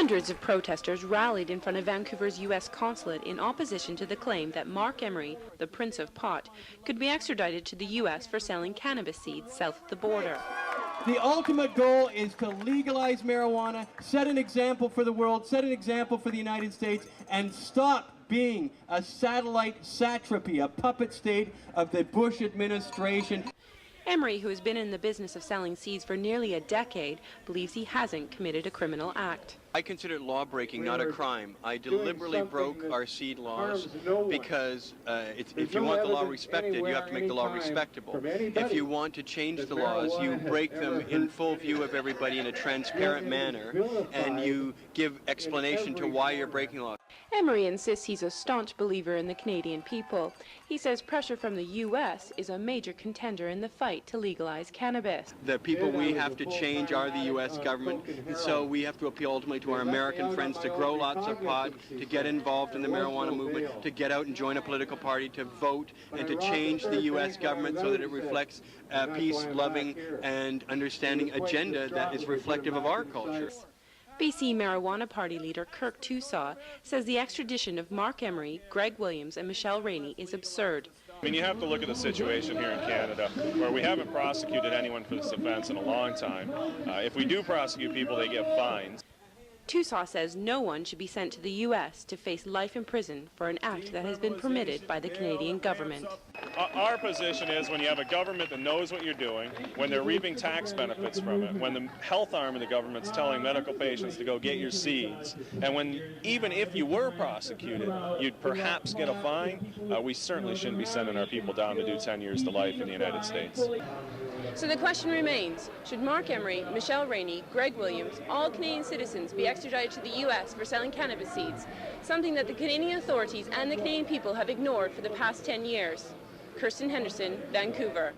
Hundreds of protesters rallied in front of Vancouver's U.S. consulate in opposition to the claim that Mark Emery, the Prince of Pot, could be extradited to the U.S. for selling cannabis seeds south of the border. The ultimate goal is to legalize marijuana, set an example for the world, set an example for the United States, and stop being a satellite satrapy, a puppet state of the Bush administration. Emery, who has been in the business of selling seeds for nearly a decade, believes he hasn't committed a criminal act. I consider it law-breaking, not a crime. I deliberately broke our seed laws because if you want the law respected, you have to make the law respectable. If you want to change the laws, you break them in full view of everybody in a transparent manner, and you give explanation to why you're breaking law. Emery insists he's a staunch believer in the Canadian people. He says pressure from the U.S. is a major contender in the fight to legalize cannabis. The people we have to change are the U.S. government, and so we have to appeal ultimately to our American friends to grow lots of pot, to get involved in the marijuana movement, to get out and join a political party, to vote, and to change the U.S. government so that it reflects a peace-loving and understanding agenda that is reflective of our culture. BC Marijuana Party leader Kirk Tousaw says the extradition of Mark Emery, Greg Williams and Michelle Rainey is absurd. I mean, you have to look at the situation here in Canada where we haven't prosecuted anyone for this offense in a long time. If we do prosecute people, they get fines. Tousaw says no one should be sent to the U.S. to face life in prison for an act that has been permitted by the Canadian government. Our position is when you have a government that knows what you're doing, when they're reaping tax benefits from it, when the health arm of the government's telling medical patients to go get your seeds, and when even if you were prosecuted, you'd perhaps get a fine, we certainly shouldn't be sending our people down to do 10 years to life in the United States. So the question remains, should Mark Emery, Michelle Rainey, Greg Williams, all Canadian citizens be extradited to the U.S. for selling cannabis seeds, something that the Canadian authorities and the Canadian people have ignored for the past 10 years? Kirsten Henderson, Vancouver.